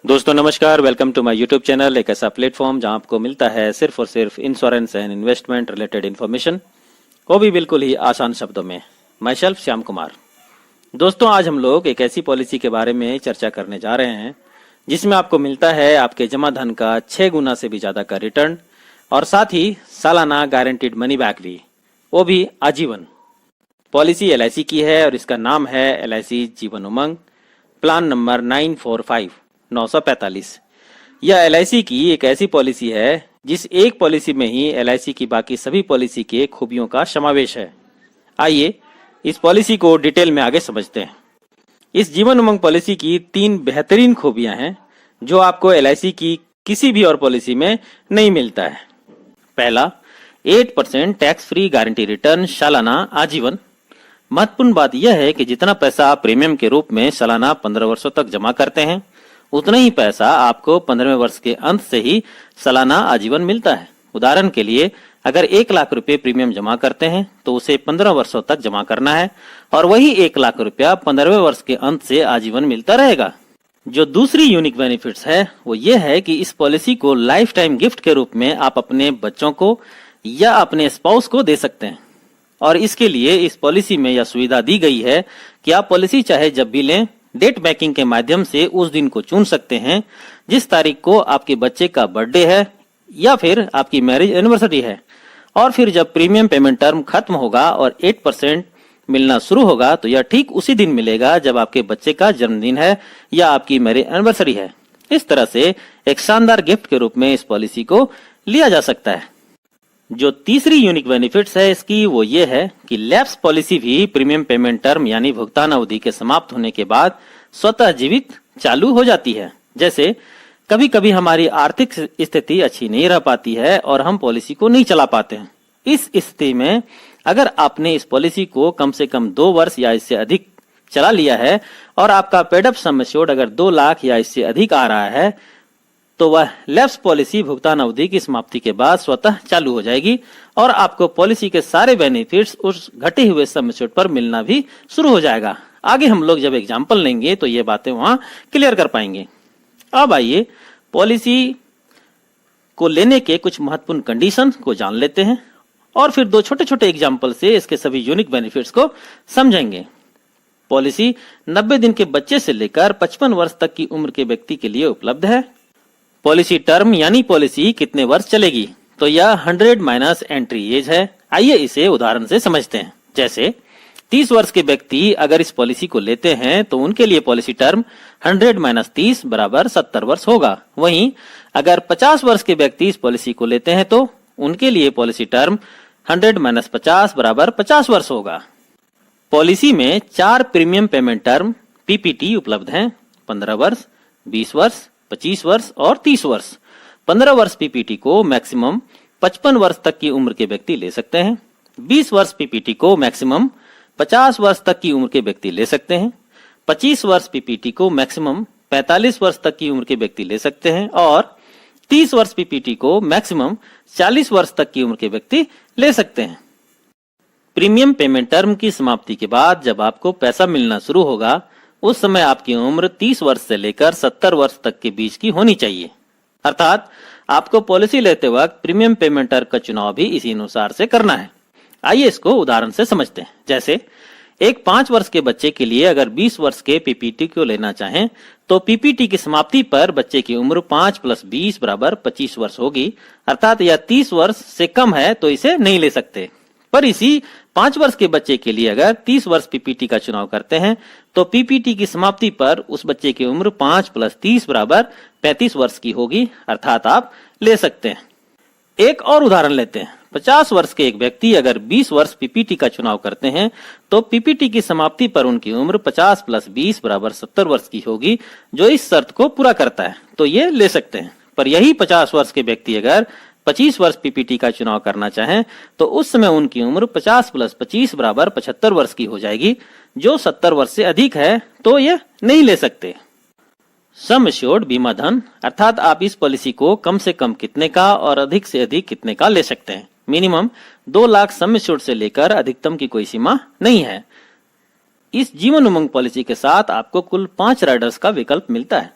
दोस्तों नमस्कार, welcome to my YouTube channel. एक ऐसा प्लेटफॉर्म जहां आपको मिलता है सिर्फ और सिर्फ insurance and investment related information, वो भी बिल्कुल ही आसान शब्दों में। My self Shyam Kumar. दोस्तों आज हम लोग एक ऐसी पॉलिसी के बारे में चर्चा करने जा रहे हैं जिसमें आपको मिलता है आपके जमा धन का 6 गुना से भी ज्यादा का रिटर्न और साथ ही सालाना गारंटीड मनी बैक भी, वो भी आजीवन। पॉलिसी LIC की है और इसका नाम है LIC Jeevan Umang, plan number 945 यह LIC की एक ऐसी पॉलिसी है जिस एक पॉलिसी में ही LIC की बाकी सभी पॉलिसी के खूबियों का समावेश है। आइए इस पॉलिसी को डिटेल में आगे समझते हैं। इस जीवन उमंग पॉलिसी की 3 बेहतरीन खूबियां हैं जो आपको LIC की किसी भी और पॉलिसी में नहीं मिलता है। पहला, 8% टैक्स फ्री गारंटी रिटर्न सालाना आजीवन। महत्वपूर्ण बात यह है कि जितना पैसा आप प्रीमियम के रूप में सालाना 15 वर्षों तक जमा करते हैं, उतना ही पैसा आपको 15वें वर्ष के अंत से ही सालाना आजीवन मिलता है। उदाहरण के लिए, अगर 1 लाख रुपए प्रीमियम जमा करते हैं तो उसे 15 वर्षों तक जमा करना है और वही 1 लाख रुपया 15वें वर्ष के अंत से आजीवन मिलता रहेगा। जो दूसरी यूनिक बेनिफिट्स है वो ये है कि इस पॉलिसी को लाइफ टाइम गिफ्ट के रूप में आप अपने बच्चों को या अपने स्पाउस को दे सकते हैं। और इसके लिए इस पॉलिसी में यह सुविधा दी गई है कि आप पॉलिसी चाहे जब भी लें, डेट बैंकिंग के माध्यम से उस दिन को चुन सकते हैं जिस तारीख को आपके बच्चे का बर्थडे है या फिर आपकी मैरिज एनिवर्सरी है। और फिर जब प्रीमियम पेमेंट टर्म खत्म होगा और 8% मिलना शुरू होगा तो यह ठीक उसी दिन मिलेगा जब आपके बच्चे का जन्मदिन है या आपकी मैरिज एनिवर्सरी है। इस तरह से एक शानदार गिफ्ट के रूप में इस पॉलिसी को लिया जा सकता है। जो तीसरी यूनिक बेनिफिट्स है इसकी वो ये है कि लैप्स पॉलिसी भी प्रीमियम पेमेंट टर्म यानी भुगतान अवधि के समाप्त होने के बाद स्वतः जीवित चालू हो जाती है। जैसे कभी कभी हमारी आर्थिक स्थिति अच्छी नहीं रह पाती है और हम पॉलिसी को नहीं चला पाते हैं। इस स्थिति में अगर आपने इस पॉलिसी को कम से कम 2 वर्ष या इससे अधिक चला लिया है और आपका पेड अप सम एश्योर्ड अगर 2 लाख या इससे अधिक आ रहा है तो वह लैप्स पॉलिसी भुगतान अवधि की समाप्ति के बाद स्वतः चालू हो जाएगी और आपको पॉलिसी के सारे बेनिफिट्स उस घटे हुए सम एश्योर्ड पर मिलना भी शुरू हो जाएगा। आगे हम लोग जब एग्जाम्पल लेंगे तो ये बातें वहां क्लियर कर पाएंगे। अब आइए पॉलिसी को लेने के कुछ महत्वपूर्ण कंडीशन को जान लेते हैं और फिर 2 छोटे छोटे एग्जाम्पल से इसके सभी यूनिक बेनिफिट्स को समझेंगे। पॉलिसी 90 दिन के बच्चे से लेकर 55 वर्ष तक की उम्र के व्यक्ति के लिए उपलब्ध है। पॉलिसी टर्म यानी पॉलिसी कितने वर्ष चलेगी, तो यह 100 माइनस एंट्री एज है। आइए इसे उदाहरण से समझते हैं। जैसे 30 वर्ष के व्यक्ति अगर इस पॉलिसी को लेते हैं तो उनके लिए पॉलिसी टर्म 100 माइनस 30 बराबर 70 वर्ष होगा। वहीं अगर 50 वर्ष के व्यक्ति इस पॉलिसी को लेते हैं तो उनके लिए पॉलिसी टर्म 100 माइनस 50 बराबर 50 वर्ष होगा। पॉलिसी में 4 प्रीमियम पेमेंट टर्म PPT उपलब्ध हैं। 15 वर्ष, 20 वर्ष, 25 वर्ष और 30 वर्ष। 15 वर्ष PPT को मैक्सिमम 55 वर्ष तक की उम्र के व्यक्ति ले सकते हैं। 20 वर्ष PPT को मैक्सिमम 50 वर्ष तक की उम्र के व्यक्ति ले सकते हैं। 25 वर्ष PPT को मैक्सिमम 45 वर्ष तक की उम्र के व्यक्ति ले सकते हैं और 30 वर्ष PPT को मैक्सिमम 40 वर्ष तक की उम्र के व्यक्ति ले सकते हैं। प्रीमियम पेमेंट टर्म की समाप्ति के बाद जब आपको पैसा मिलना शुरू होगा उस समय आपकी उम्र 30 वर्ष से लेकर 70 वर्ष तक के बीच की होनी चाहिए। अर्थात आपको पॉलिसी लेते वक्त प्रीमियम पेमेंट टर्म का चुनाव भी इसी अनुसार से करना है। आइए इसको उदाहरण से समझते हैं। जैसे एक 5 वर्ष के बच्चे के लिए अगर 20 वर्ष के PPT को लेना चाहें तो PPT की समाप्ति पर बच्चे की उम्र 5 + 20 बराबर 25 वर्ष होगी। अर्थात यह 30 वर्ष से कम है तो इसे नहीं ले सकते। पर इसी 5 वर्ष के बच्चे के लिए अगर 30 वर्ष PPT का चुनाव करते हैं तो PPT की समाप्ति पर उस बच्चे की उम्र 5 + 30 बराबर 35 वर्ष की होगी। अर्थात आप ले सकते हैं। एक और उदाहरण लेते हैं। 50 वर्ष के एक व्यक्ति अगर 20 वर्ष PPT का चुनाव करते हैं तो PPT की समाप्ति पर उनकी उम्र 50 + 20 बराबर 70 वर्ष की होगी, जो इस शर्त को पूरा करता है, तो ये ले सकते हैं। पर यही 50 वर्ष के व्यक्ति अगर 25 वर्ष PPT का चुनाव करना चाहें तो उस समय उनकी उम्र 50 + 25 बराबर 75 वर्ष की हो जाएगी, जो 70 वर्ष से अधिक है, तो ये नहीं ले सकते। सम एश्योर्ड बीमा धन, अर्थात आप इस पॉलिसी को कम से कम कितने का और अधिक से अधिक कितने का ले सकते हैं। मिनिमम 2 लाख सम एश्योर्ड से लेकर अधिकतम की कोई सीमा नहीं है। इस जीवन उमंग पॉलिसी के साथ आपको कुल 5 राइडर्स का विकल्प मिलता है।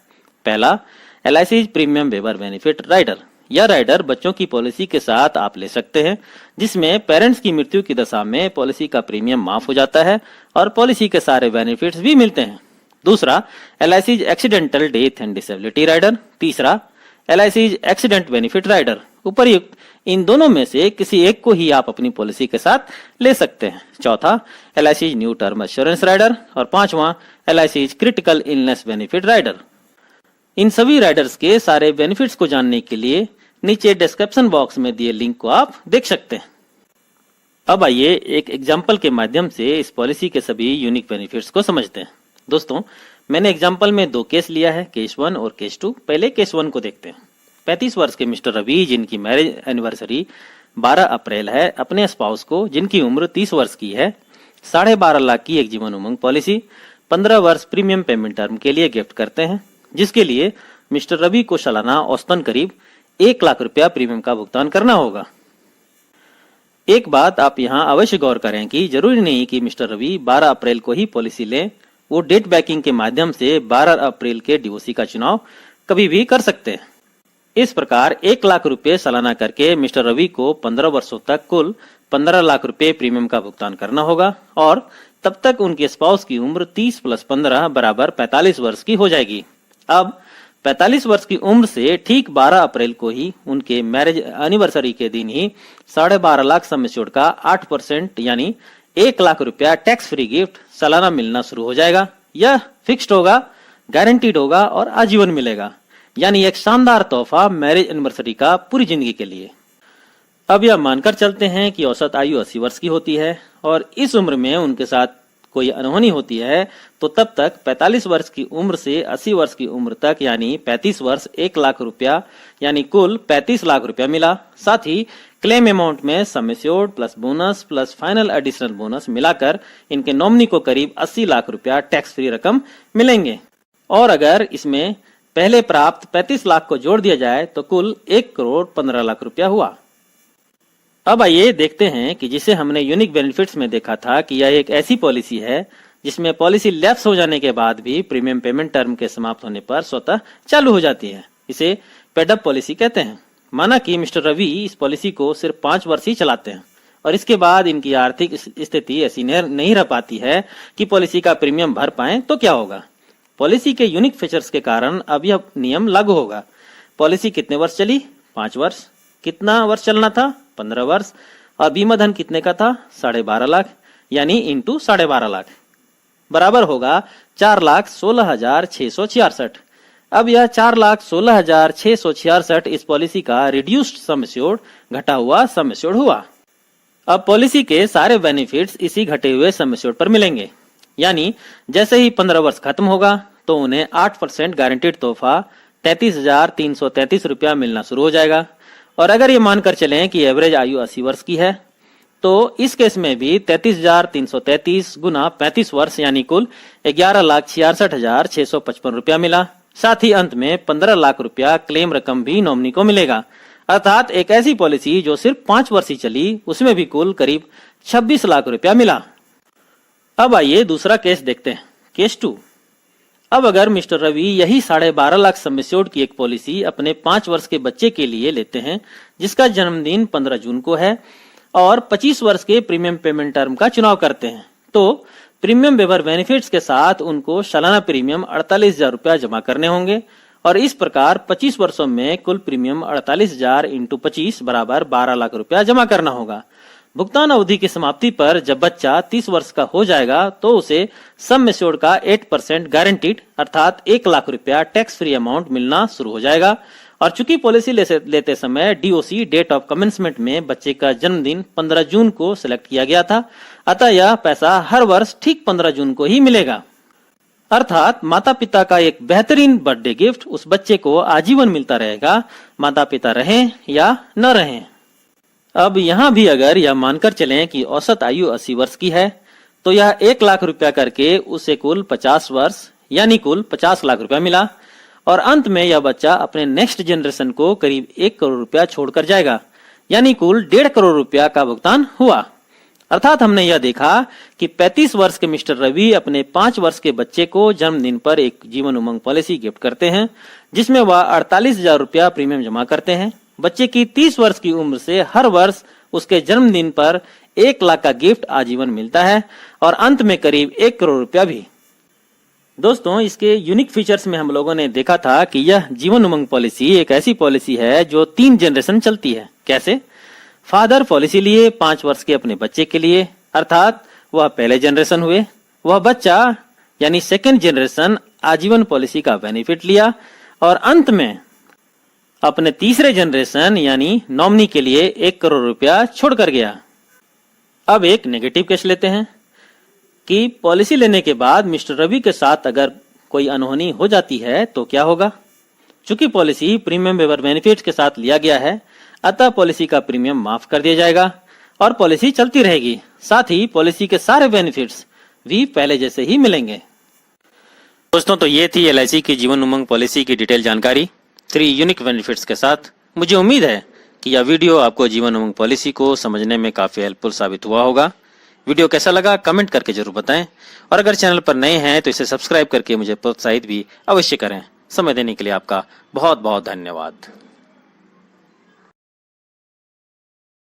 पहला, LIC premium waiver benefit rider. यह राइडर बच्चों की पॉलिसी के साथ आप ले सकते हैं, जिसमें पेरेंट्स की मृत्यु की दशा में पॉलिसी का प्रीमियम माफ हो जाता है और पॉलिसी के सारे बेनिफिट्स भी मिलते हैं। दूसरा, LIC accidental death and disability rider. तीसरा, LIC एक्सीडेंट बेनिफिट राइडर। उपर्युक्त इन दोनों में से किसी एक को ही आप अपनी पॉलिसी के साथ ले सकते हैं। चौथा, LIC new term assurance rider. और पांचवा, LIC critical illness benefit rider. इन सभी राइडर्स के सारे बेनिफिट्स को जानने के लिए नीचे डिस्क्रिप्शन बॉक्स में दिए लिंक को आप देख सकते हैं। अब आइए एक एग्जाम्पल के माध्यम से इस पॉलिसी के सभी यूनिक बेनिफिट्स को समझते हैं। दोस्तों, मैंने एग्जाम्पल में 2 केस लिया है, केस 1 और केस 2। पहले केस 1 को देखते हैं। 35 वर्ष के मिस्टर रवि, जिनकी मैरिज एनिवर्सरी 12 अप्रैल है, अपने स्पाउस को, जिनकी उम्र 30 वर्ष की है, 12.5 लाख की एक जीवन उमंग पॉलिसी 15 वर्ष प्रीमियम पेमेंट टर्म के लिए गिफ्ट करते हैं, जिसके लिए मिस्टर रवि को सालाना औसतन करीब 1 लाख रुपया प्रीमियम का भुगतान करना होगा। एक बात आप यहाँ अवश्य गौर करें कि जरूरी नहीं कि मिस्टर रवि 12 अप्रैल को ही पॉलिसी लें। वो डेट बैकिंग के माध्यम से 12 अप्रैल के DOC का चुनाव कभी भी कर सकते हैं। इस प्रकार 1 लाख रुपए सालाना करके मिस्टर रवि को 15 वर्षों तक कुल 15 लाख रुपए प्रीमियम का भुगतान करना होगा और तब तक उनके स्पाउस की उम्र 30 + 15 बराबर 45 वर्ष की हो जाएगी। अब 45 वर्ष की उम्र से ठीक 12 अप्रैल को ही उनके मैरिज एनिवर्सरी के दिन ही 12.5 लाख सम एश्योर्ड का 8% यानी 1 लाख रुपया टैक्स फ्री गिफ्ट सालाना मिलना शुरू हो जाएगा। यह फिक्स्ड होगा, गारंटीड होगा और आजीवन मिलेगा, यानी एक शानदार तोहफा मैरिज एनिवर्सरी का पूरी जिंदगी के लिए। अब यह मानकर चलते हैं कि औसत आयु 80 वर्ष की होती है और इस उम्र में उनके साथ कोई अनहोनी होती है, तो तब तक 45 वर्ष की उम्र से 80 वर्ष की उम्र तक यानी 35 वर्ष 1 लाख रुपया यानी कुल 35 लाख रुपया मिला। साथ ही क्लेम अमाउंट में sum assured plus bonus plus final additional bonus मिलाकर इनके नॉमिनी को करीब 80 लाख रुपया टैक्स फ्री रकम मिलेंगे। और अगर इसमें पहले प्राप्त 35 लाख को जोड़ दिया जाए तो कुल 1 करोड़ 15 लाख रुपया हुआ। अब आइए देखते हैं कि जिसे हमने यूनिक बेनिफिट्स में देखा था कि यह एक ऐसी पॉलिसी है जिसमें पॉलिसी लैप्स हो जाने के बाद भी प्रीमियम पेमेंट टर्म के समाप्त होने पर स्वतः चालू हो जाती है। इसे पेड अप पॉलिसी कहते हैं। माना कि मिस्टर रवि इस पॉलिसी को सिर्फ 5 वर्ष ही चलाते हैं और इसके बाद इनकी आर्थिक स्थिति ऐसी नहीं रह पाती है कि पॉलिसी का प्रीमियम भर पाए, तो क्या होगा? पॉलिसी के यूनिक फीचर्स के कारण अब यह नियम लागू होगा। पॉलिसी कितने वर्ष चली? 5 वर्ष। कितना वर्ष चलना था? 15 वर्ष। और बीमा धन कितने का था? 12.5 लाख यानी इंटू 12.5 लाख बराबर होगा 4,16,666। अब यह 4,16,666 इस पॉलिसी का रिड्यूस्ड सम एश्योर्ड घटा हुआ सम एश्योर्ड हुआ। अब पॉलिसी के सारे बेनिफिट्स इसी घटे हुए सम एश्योर्ड पर मिलेंगे, यानी जैसे ही 15 वर्ष खत्म होगा तो उन्हें 8% गारंटीड तोहफा 33,333 रुपया मिलना शुरू हो जाएगा। और अगर ये मानकर चलें कि एवरेज आयु 80 वर्ष की है तो इस केस में भी 33,333 गुना 35 वर्ष यानी कुल 11,66,655 रुपया मिला। साथ ही अंत में 15 लाख रुपया क्लेम रकम भी नॉमिनी को मिलेगा। अर्थात एक ऐसी पॉलिसी जो सिर्फ 5 वर्ष ही चली, उसमें भी कुल करीब 26 लाख रुपया मिला। अब आइए दूसरा केस देखते हैं, केस 2। अब अगर मिस्टर रवि यही 12.5 लाख सम एश्योर्ड की एक पॉलिसी अपने 5 वर्ष के बच्चे के लिए लेते हैं जिसका जन्मदिन 15 जून को है और 25 वर्ष के प्रीमियम पेमेंट टर्म का चुनाव करते हैं, तो प्रीमियम वेवर बेनिफिट्स के साथ उनको सालाना प्रीमियम 48,000 रुपया जमा करने होंगे और इस प्रकार 25 वर्षों में कुल प्रीमियम 48,000 इंटू 25 बराबर 12 लाख रुपया जमा करना होगा। भुगतान अवधि की समाप्ति पर जब बच्चा 30 वर्ष का हो जाएगा तो उसे सम एश्योर्ड का 8% गारंटीड अर्थात 1 लाख रुपया टैक्स फ्री अमाउंट मिलना शुरू हो जाएगा। और चूंकि पॉलिसी लेते समय DOC डेट ऑफ कमेंसमेंट में बच्चे का जन्मदिन 15 जून को सिलेक्ट किया गया था, अतः यह पैसा हर वर्ष ठीक 15 जून को ही मिलेगा। अर्थात माता पिता का एक बेहतरीन बर्थडे गिफ्ट उस बच्चे को आजीवन मिलता रहेगा, माता पिता रहें या न रहें। अब यहाँ भी अगर यह मानकर चलें कि औसत आयु 80 वर्ष की है तो यह 1 लाख रुपया करके उसे कुल 50 वर्ष यानी कुल 50 लाख रुपया मिला और अंत में यह बच्चा अपने नेक्स्ट जनरेशन को करीब 1 करोड़ रुपया छोड़कर जाएगा, यानी कुल 1.5 करोड़ रुपया का भुगतान हुआ। अर्थात हमने यह देखा कि 35 वर्ष के मिस्टर रवि अपने 5 वर्ष के बच्चे को जन्मदिन पर एक जीवन उमंग पॉलिसी गिफ्ट करते हैं, जिसमें वह 48,000 रुपया प्रीमियम जमा करते हैं। बच्चे की 30 वर्ष की उम्र से हर वर्ष उसके जन्मदिन पर 1 लाख का गिफ्ट आजीवन मिलता है और अंत में करीब 1 करोड़ रुपया भी। दोस्तों, इसके यूनिक फीचर्स में हम लोगों ने देखा था कि यह जीवन उमंग पॉलिसी एक ऐसी पॉलिसी है जो 3 जनरेशन चलती है। कैसे? फादर पॉलिसी लिए 5 वर्ष के अपने बच्चे के लिए, अर्थात वह पहले जनरेशन हुए। वह बच्चा यानी सेकंड जनरेशन आजीवन पॉलिसी का बेनिफिट लिया और अंत में अपने तीसरे जनरेशन यानी नॉमिनी के लिए 1 करोड़ रुपया छोड़कर गया। अब एक नेगेटिव केस लेते हैं कि पॉलिसी लेने के बाद मिस्टर रवि के साथ अगर कोई अनहोनी हो जाती है तो क्या होगा। चूंकि पॉलिसी प्रीमियम वेवर बेनिफिट्स के साथ लिया गया है, अतः पॉलिसी का प्रीमियम माफ कर दिया जाएगा और पॉलिसी चलती रहेगी। साथ ही पॉलिसी के सारे बेनिफिट्स भी पहले जैसे ही मिलेंगे। दोस्तों, तो ये थी LIC की जीवन उमंग पॉलिसी की डिटेल जानकारी 3 यूनिक बेनिफिट्स के साथ। मुझे उम्मीद है कि यह वीडियो आपको जीवन उमंग पॉलिसी को समझने में काफी हेल्पफुल साबित हुआ होगा। वीडियो कैसा लगा कमेंट करके जरूर बताएं और अगर चैनल पर नए हैं तो इसे सब्सक्राइब करके मुझे प्रोत्साहित भी अवश्य करें। समय देने के लिए आपका बहुत बहुत धन्यवाद।